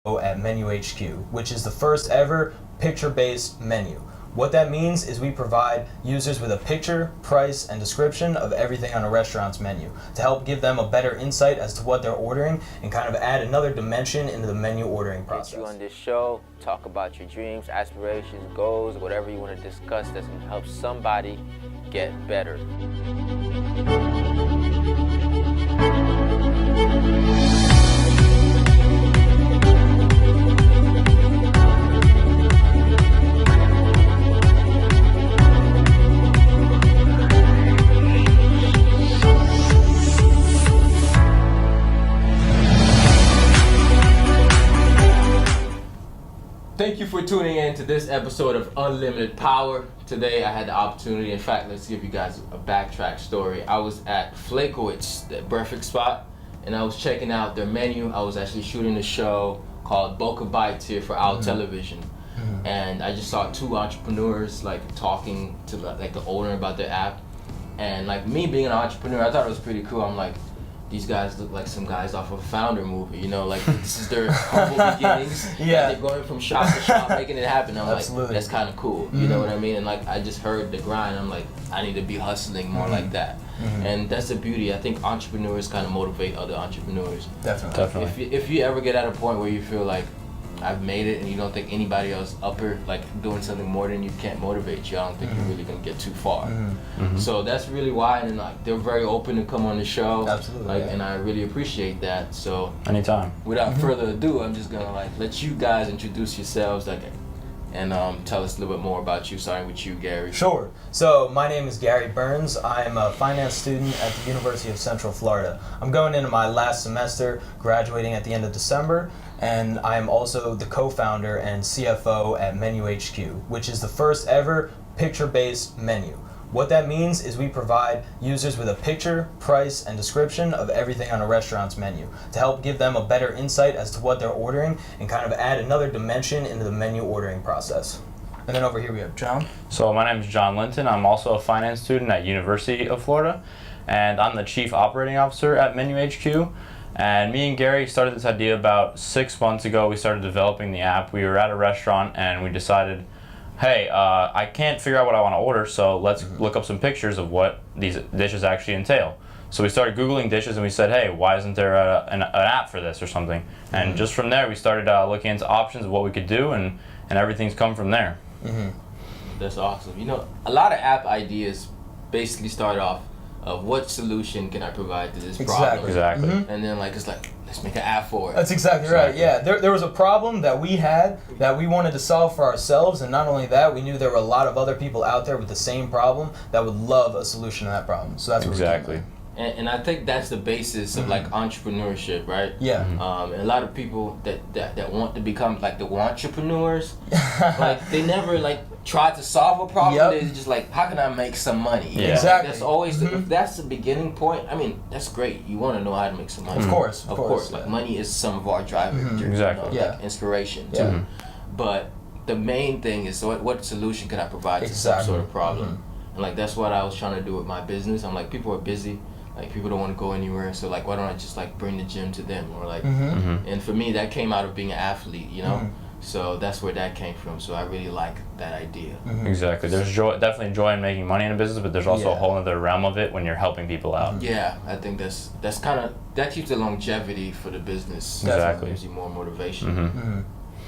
at Menu HQ, which is the first ever picture-based menu. What that means is we provide users with a picture, price, and description of everything on a restaurant's menu to help give them a better insight as to what they're ordering and kind of add another dimension into the menu ordering process. Get you on this show, talk about your dreams, aspirations, goals, whatever you want to discuss that's going to help somebody get better. Thank you for tuning in to this episode of Unlimited Power. Today I had the opportunity, in fact, let's give you guys a backtrack story. I was at Flakowitz, the breakfast spot, and I was checking out their menu. I was actually shooting a show called Boca Bites here for Our Television. And I just saw two entrepreneurs talking to the owner about their app. And me being an entrepreneur, I thought it was pretty cool. I'm like, these guys look like some guys off of a Founder movie, this is their humble beginnings. Yeah. They're going from shop to shop, making it happen. I'm Absolutely. like, that's kind of cool. You know what I mean? And I just heard the grind. I'm like, I need to be hustling more like that. And that's the beauty. I think entrepreneurs kind of motivate other entrepreneurs. Definitely. If you ever get at a point where you feel like I've made it and you don't think anybody else doing something more than you can't motivate you, I don't think you're really gonna get too far. So that's really why, and they're very open to come on the show. Absolutely. And I really appreciate that. So Anytime. without further ado, I'm just gonna let you guys introduce yourselves and tell us a little bit more about you, starting with you, Gary. Sure. So my name is Gary Burns. I'm a finance student at the University of Central Florida. I'm going into my last semester, graduating at the end of December, and I am also the co-founder and CFO at Menu HQ, which is the first ever picture-based menu. What that means is we provide users with a picture, price, and description of everything on a restaurant's menu to help give them a better insight as to what they're ordering and kind of add another dimension into the menu ordering process. And then over here we have John. So my name is John Linton. I'm also a finance student at University of Florida, and I'm the Chief Operating Officer at Menu HQ. And me and Gary started this idea about 6 months ago. We started developing the app. We were at a restaurant and we decided, hey, I can't figure out what I want to order, so let's look up some pictures of what these dishes actually entail. So we started Googling dishes and we said, hey, why isn't there an app for this or something? And just from there, we started looking into options of what we could do, and everything's come from there. That's awesome. A lot of app ideas basically start off of what solution can I provide to this problem? Exactly. And then let's make an app for it. That's exactly right. Yeah, there was a problem that we had that we wanted to solve for ourselves, and not only that, we knew there were a lot of other people out there with the same problem that would love a solution to that problem. So that's what Exactly. we did. And I think that's the basis of entrepreneurship, right? Yeah. And a lot of people that want to become the entrepreneurs, they never try to solve a problem. Yep. They're just how can I make some money? Yeah. Exactly. That's always if that's the beginning point. I mean, that's great. You want to know how to make some money. Of course. Yeah. Money is some of our driving Exactly. inspiration too. Yeah. But the main thing is what solution can I provide to some Exactly. sort of problem? And that's what I was trying to do with my business. I'm people are busy. People don't want to go anywhere, so why don't I just bring the gym to them, or and for me that came out of being an athlete, so that's where that came from. So I really like that idea. Exactly. There's definitely joy in making money in a business, but there's also a whole other realm of it when you're helping people out. Yeah, I think that's kind of that keeps the longevity for the business. Exactly. Gives you more motivation.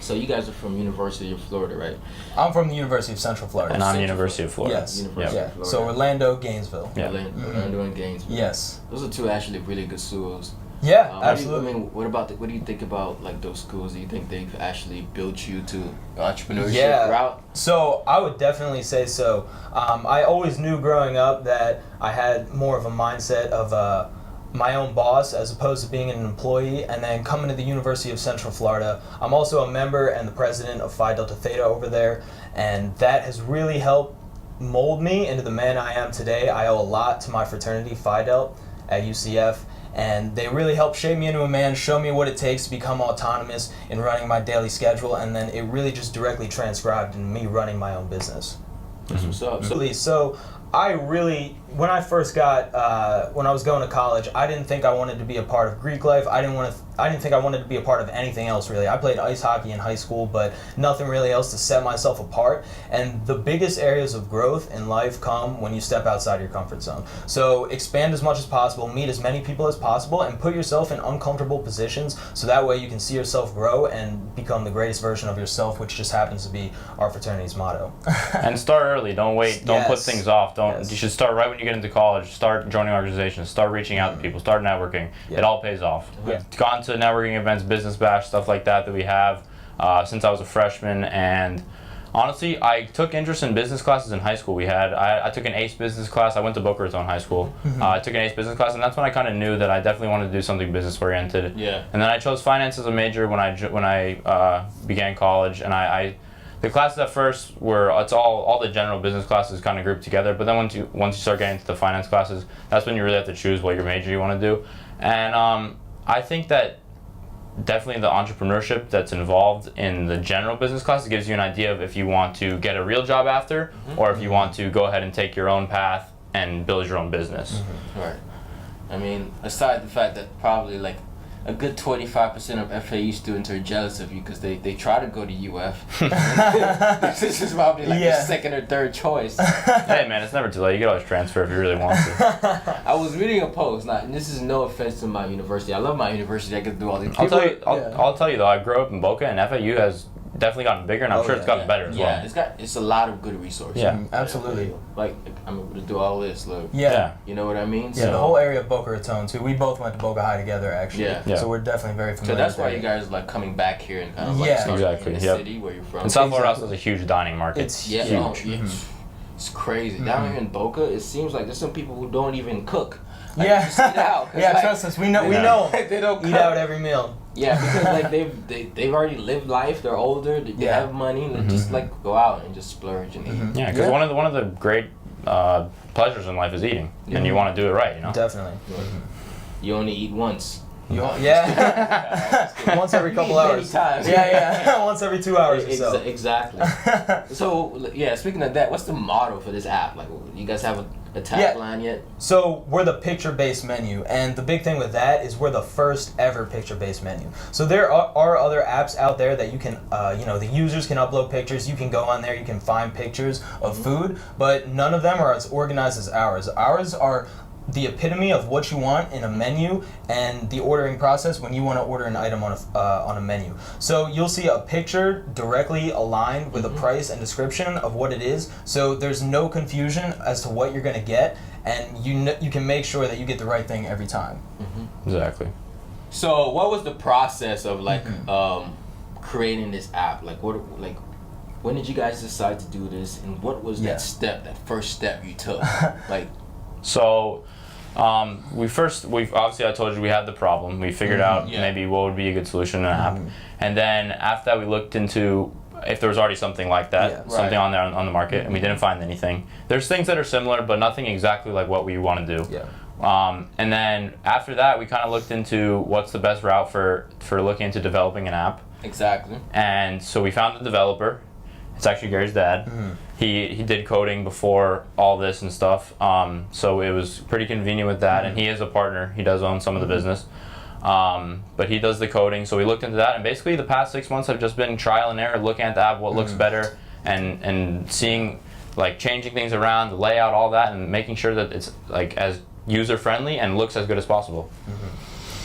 So you guys are from University of Florida, right? I'm from the University of Central Florida. And I'm University of Florida. Yes. University of Florida. So Orlando, Gainesville. Yeah. Orlando and Gainesville. Yes. Those are two actually really good schools. Yeah, absolutely. What do you think about those schools? Do you think they've actually built you to entrepreneurship route? So I would definitely say so. I always knew growing up that I had more of a mindset of my own boss as opposed to being an employee, and then coming to the University of Central Florida. I'm also a member and the president of Phi Delta Theta over there, and that has really helped mold me into the man I am today. I owe a lot to my fraternity, Phi Delta, at UCF. And they really helped shape me into a man, show me what it takes to become autonomous in running my daily schedule, and then it really just directly transcribed in me running my own business. That's what's up. So I really, when I first got, when I was going to college, I didn't think I wanted to be a part of Greek life. I didn't want to didn't think I wanted to be a part of anything else really. I played ice hockey in high school, but nothing really else to set myself apart. And the biggest areas of growth in life come when you step outside your comfort zone. So expand as much as possible, meet as many people as possible, and put yourself in uncomfortable positions so that way you can see yourself grow and become the greatest version of yourself, which just happens to be our fraternity's motto. And start early. Don't wait. Don't put Yes. things off. Yes. You should start right when you get into college. Start joining organizations. Start reaching out to people. Start networking. Yeah. It all pays off. Yeah. I've gone to networking events, business bash, stuff like that we have since I was a freshman. And honestly, I took interest in business classes in high school. I took an ACE business class. I went to Boca Raton High School. I took an ACE business class, and that's when I kind of knew that I definitely wanted to do something business oriented. Yeah. And then I chose finance as a major when I began college, and the classes at first it's all the general business classes kind of grouped together, but then once you start getting into the finance classes, that's when you really have to choose what your major you want to do. And I think that definitely the entrepreneurship that's involved in the general business classes gives you an idea of if you want to get a real job after, or if you want to go ahead and take your own path and build your own business. Right. I mean, aside the fact that probably like a good 25% of FAU students are jealous of you because they try to go to UF. This is probably like your second or third choice. Hey man, it's never too late. You can always transfer if you really want to. I was reading a post. Now, and this is no offense to my university. I love my university. I get to do all these. I'll tell you though. I grew up in Boca, and FAU has definitely gotten bigger, and I'm sure it's gotten better as well. Yeah, it's a lot of good resources. Yeah. Absolutely. Like I'm able to do all this. Look. Yeah. You know what I mean? Yeah, the whole area of Boca Raton too. We both went to Boca High together, actually. Yeah. So we're definitely very So familiar. that's with why it. you guys like coming back here and kind of like Yeah. starting Exactly, in the yep. city where you're from. And South Florida also has a huge dining market. It's Yeah, huge. oh, yeah. It's crazy. Down here in Boca, it seems like there's some people who don't even cook. Like, Yeah. just eat out. 'Cause, Yeah, like, trust us. We know. We Yeah. know. they don't Eat cook. out every meal. Yeah, because like they've already lived life. They're older. They Yeah. have money. And they just like go out and just splurge and eat. Yeah, because one of the great pleasures in life is eating, and you want to do it right, you know. Definitely. You only eat once. Yeah. Once every couple Many hours. times. Yeah. Once every 2 hours or so. Exactly. So yeah, speaking of that, what's the motto for this app? Like, you guys have a tagline yet? So we're the picture-based menu, and the big thing with that is we're the first ever picture-based menu. So there are other apps out there that you can, the users can upload pictures. You can go on there, you can find pictures of food, but none of them are as organized as ours. Ours are the epitome of what you want in a menu and the ordering process when you want to order an item on a menu. So you'll see a picture directly aligned with a price and description of what it is. So there's no confusion as to what you're going to get, and you can make sure that you get the right thing every time. Exactly. So what was the process of like creating this app? Like when did you guys decide to do this, and what was that first step you took? Like, So, we've obviously I told you we had the problem. We figured out maybe what would be a good solution in an app, and then after that we looked into if there was already something like that, something on there on the market, and we didn't find anything. There's things that are similar, but nothing exactly like what we want to do. Yeah. And then after that, we kind of looked into what's the best route for looking into developing an app. exactly. And so we found a developer. It's actually Gary's dad. He did coding before all this and stuff. So it was pretty convenient with that. And he is a partner. He does own some of the business. But he does the coding. So we looked into that. And basically the past 6 months have just been trial and error, looking at the app, what looks better, and seeing, like, changing things around, the layout, all that, and making sure that it's like as user friendly and looks as good as possible.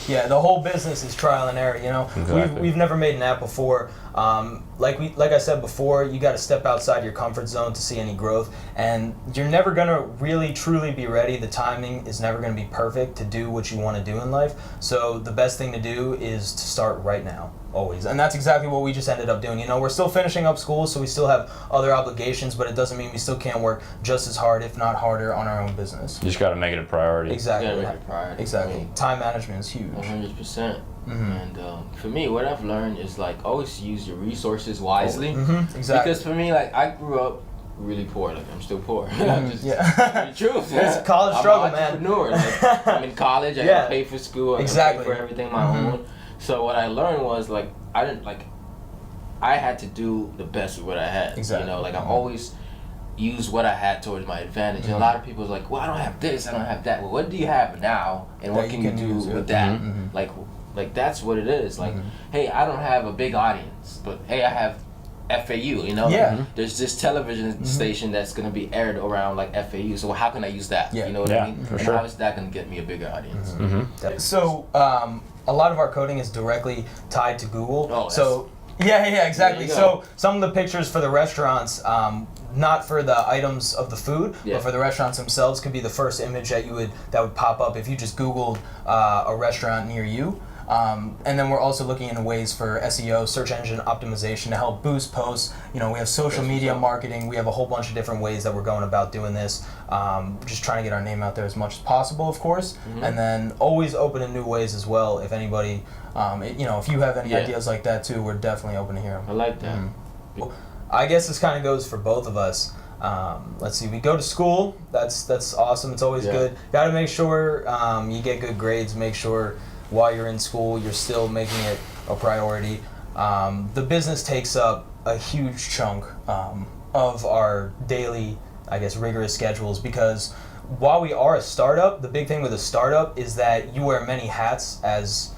Yeah, the whole business is trial and error. Exactly. We've never made an app before. Like I said before, you got to step outside your comfort zone to see any growth, and you're never gonna really truly be ready. The timing is never gonna be perfect to do what you want to do in life. So the best thing to do is to start right now, always, and that's exactly what we just ended up doing. We're still finishing up school, so we still have other obligations, but it doesn't mean we still can't work just as hard, if not harder, on our own business. You just got to make it a priority. Exactly. Yeah, make it a priority. Exactly. Time management is huge. 100%. And for me, what I've learned is like always use your resources wisely. Exactly. Because for me, like I grew up really poor. Like I'm still poor. I'm just the truth. It's a college struggle, I'm an man. entrepreneur. Like, I'm in college. I gotta pay for school. I gotta pay for everything my own. So what I learned was like I had to do the best with what I had. Exactly. Like I always use what I had towards my advantage. And a lot of people are like, well, I don't have this, I don't have that. Well, what do you have now, and what That can you you can do use, with that? Like, Like that's what it is. Like, hey, I don't have a big audience, but hey, I have FAU. You know, Yeah. There's this television station that's gonna be aired around like FAU. So how can I use that? Yeah. You know what Yeah, I mean? for And sure. how is that gonna get me a bigger audience? So a lot of our coding is directly tied to Google. Oh, so yeah, exactly. There you go. So some of the pictures for the restaurants, not for the items of the food, Yeah. but for the restaurants themselves, could be the first image that would pop up if you just Googled a restaurant near you. And then we're also looking into ways for SEO, search engine optimization, to help boost posts. You know, we have social That's media what's up. marketing. We have a whole bunch of different ways that we're going about doing this. Just trying to get our name out there as much as possible, of course. And then always open to new ways as well. If anybody, if you have any Yeah. ideas like that too, we're definitely open to hear them. I like that. I guess this kind of goes for both of us. Let's see. We go to school. That's awesome. It's always Yeah. good. Got to make sure you get good grades. Make sure while you're in school, you're still making it a priority. The business takes up a huge chunk of our daily, I guess, rigorous schedules, because while we are a startup, the big thing with a startup is that you wear many hats as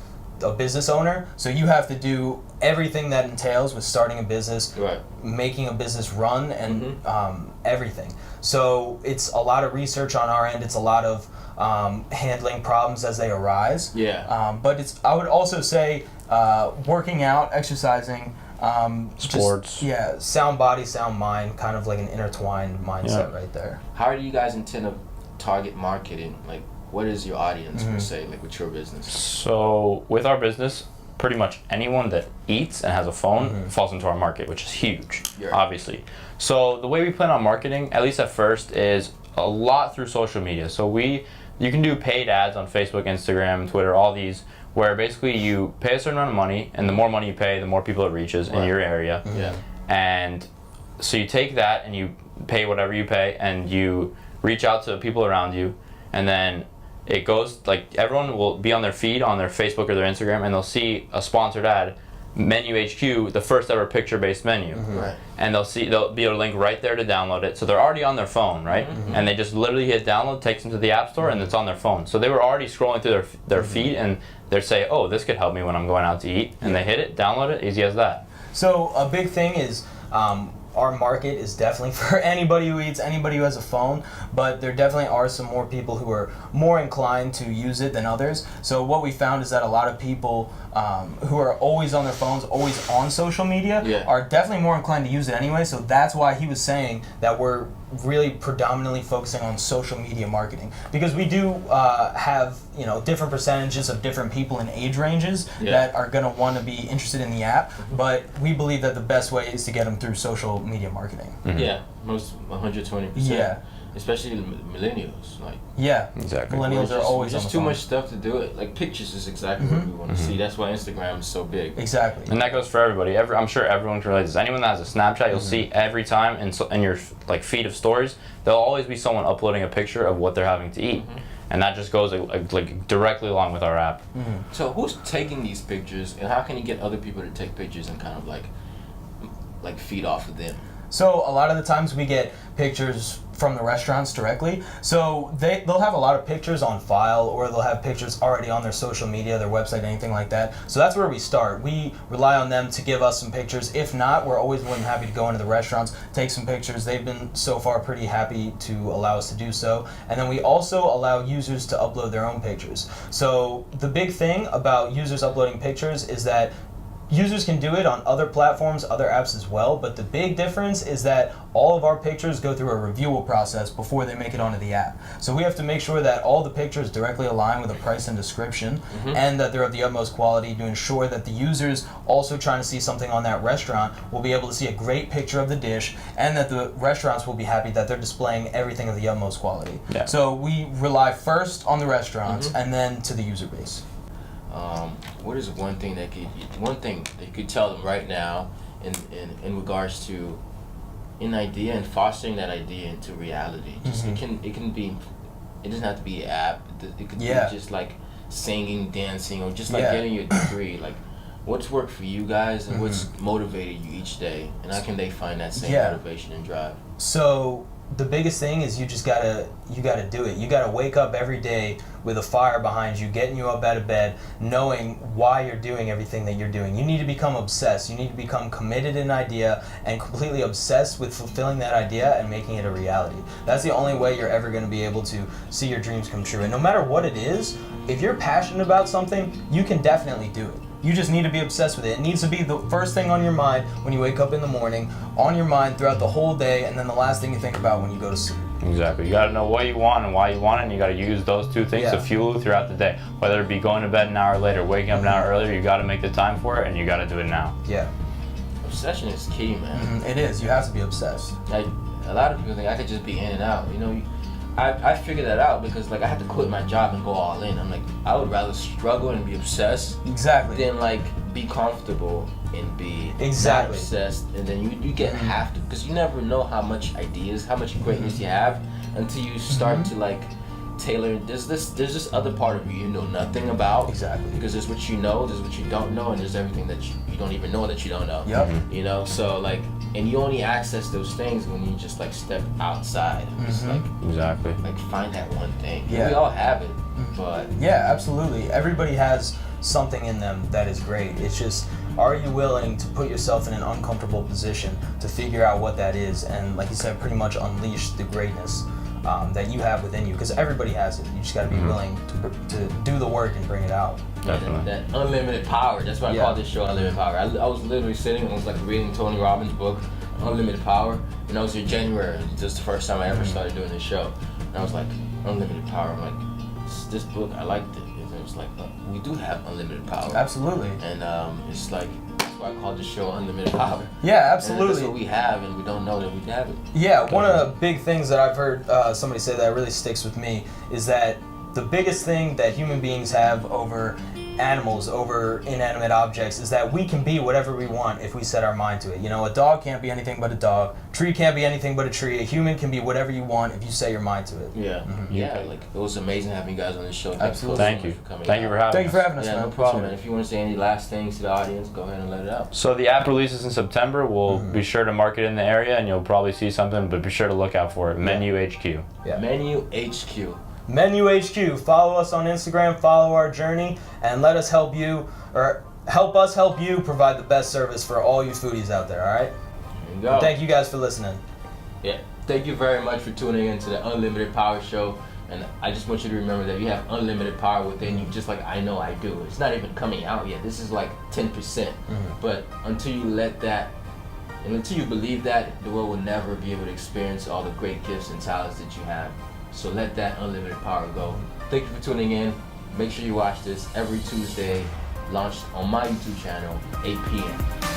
a business owner. So you have to do everything that entails with starting a business, Right. making a business run, and everything. So it's a lot of research on our end. It's a lot of handling problems as they arise. Yeah. But I would also say working out, exercising, Sports. sound body, sound mind, kind of like an intertwined mindset Yeah. right there. How do you guys intend to target marketing? Like, what is your audience per se? Like with your business? So with our business, pretty much anyone that eats and has a phone falls into our market, which is huge, Yeah. obviously. So the way we plan on marketing, at least at first, is a lot through social media. So you can do paid ads on Facebook, Instagram, Twitter, all these, where basically you pay a certain amount of money, and the more money you pay, the more people it reaches in Right. your area. Yeah. And so you take that and you pay whatever you pay, and you reach out to people around you, and then it goes, like, everyone will be on their feed on their Facebook or their Instagram, and they'll see a sponsored ad, Menu HQ, the first ever picture-based menu. Right. And they'll be a link right there to download it. So they're already on their phone, right? And they just literally hit download, takes them to the App Store, and it's on their phone. So they were already scrolling through their feed, and they say, oh, this could help me when I'm going out to eat. And they hit it, download it, easy as that. So a big thing is our market is definitely for anybody who eats, anybody who has a phone, but there definitely are some more people who are more inclined to use it than others. So what we found is that a lot of people who are always on their phones, always on social media, Yeah. are definitely more inclined to use it anyway. So that's why he was saying that we're really predominantly focusing on social media marketing, because we do have different percentages of different people in age ranges Yeah. that are going to want to be interested in the app, but we believe that the best way is to get them through social media marketing. Yeah. Most 120%. Yeah. Especially the millennials. Like, Yeah, Exactly. millennials are always on just the too phone. much stuff to do it. Like pictures is exactly what we want to see. That's why Instagram is so big. Exactly. And that goes for everybody. I'm sure everyone can relate to this. Anyone that has a Snapchat, you'll see every time in your like feed of stories, there'll always be someone uploading a picture of what they're having to eat. And that just goes like directly along with our app. So who's taking these pictures, and how can you get other people to take pictures and kind of like feed off of them? So a lot of the times we get pictures from the restaurants directly. So they'll have a lot of pictures on file, or they'll have pictures already on their social media, their website, anything like that. So that's where we start. We rely on them to give us some pictures. If not, we're always more than happy to go into the restaurants, take some pictures. They've been so far pretty happy to allow us to do so. And then we also allow users to upload their own pictures. So the big thing about users uploading pictures is that users can do it on other platforms, other apps as well, but the big difference is that all of our pictures go through a reviewal process before they make it onto the app. So we have to make sure that all the pictures directly align with the price and description, and that they're of the utmost quality, to ensure that the users also trying to see something on that restaurant will be able to see a great picture of the dish, and that the restaurants will be happy that they're displaying everything of the utmost quality. Yeah. So we rely first on the restaurants and then to the user base. What is one thing that you could tell them right now in regards to an idea and fostering that idea into reality? Just it can be, it doesn't have to be an app. It could be just like singing, dancing, or just like getting your degree. Like, what's worked for you guys, and what's motivated you each day, and how can they find that same motivation and drive? So the biggest thing is you gotta do it. You gotta wake up every day with a fire behind you, getting you up out of bed, knowing why you're doing everything that you're doing. You need to become obsessed. You need to become committed in an idea and completely obsessed with fulfilling that idea and making it a reality. That's the only way you're ever gonna be able to see your dreams come true. And no matter what it is, if you're passionate about something, you can definitely do it. You just need to be obsessed with it. It needs to be the first thing on your mind when you wake up in the morning, on your mind throughout the whole day, and then the last thing you think about when you go to sleep. Exactly. You got to know what you want and why you want it, and you got to use those two things to fuel you throughout the day. Whether it be going to bed an hour later, waking up an hour earlier, you got to make the time for it, and you got to do it now. Yeah. Obsession is key, man. It is. You have to be obsessed. Like, a lot of people think I could just be in and out. You know, I figured that out because like I had to quit my job and go all in. I'm like, I would rather struggle and be obsessed Exactly. than like be comfortable and be Exactly. not obsessed. And then you get have to, because you never know how much ideas, how much greatness you have until you start to like tailor. There's this other part of you know nothing about. Exactly. Because there's what you know, there's what you don't know, and there's everything that you don't even know that you don't know. Yep. You know, so like, and you only access those things when you just like step outside and just like Exactly. find that one thing. Yeah. We all have it, but Yeah, absolutely. Everybody has something in them that is great. It's just, are you willing to put yourself in an uncomfortable position to figure out what that is and, like you said, pretty much unleash the greatness that you have within you? Because everybody has it. You just got to be willing to do the work and bring it out. Definitely. that unlimited power. That's why I call this show Unlimited Power. I was literally sitting and was like reading Tony Robbins' book, Unlimited Power, and I was in January. Just the first time I ever started doing this show, and I was like, Unlimited Power. I'm like, this book, I liked it. And it was like, we do have unlimited power. Absolutely. And it's like, that's why I called the show Unlimited Power. Yeah, And absolutely. that's what we have, and we don't know that we have it. Yeah, one of the big things that I've heard somebody say that really sticks with me is that the biggest thing that human beings have over animals, over inanimate objects, is that we can be whatever we want if we set our mind to it. You know, a dog can't be anything but a dog. A tree can't be anything but a tree. A human can be whatever you want if you set your mind to it. Yeah. Yeah, like, it was amazing having you guys on this show. Absolutely. Thank you. For coming Thank you out. for having Thank you for us. having us, Yeah, man. no problem, man. If you want to say any last things to the audience, go ahead and let it out. So the app releases in September. We'll be sure to mark it in the area, and you'll probably see something, but be sure to look out for it. Menu HQ. Yeah. Menu HQ. Menu HQ. Follow us on Instagram, follow our journey, and let us help you, or help us help you provide the best service for all you foodies out there, all right? There you go. Thank you guys for listening. Yeah. Thank you very much for tuning in to the Unlimited Power Show. And I just want you to remember that you have unlimited power within you, just like I know I do. It's not even coming out yet. This is like 10%. But until you let that, and until you believe that, the world will never be able to experience all the great gifts and talents that you have. So let that unlimited power go. Thank you for tuning in. Make sure you watch this every Tuesday, launched on my YouTube channel, 8 p.m.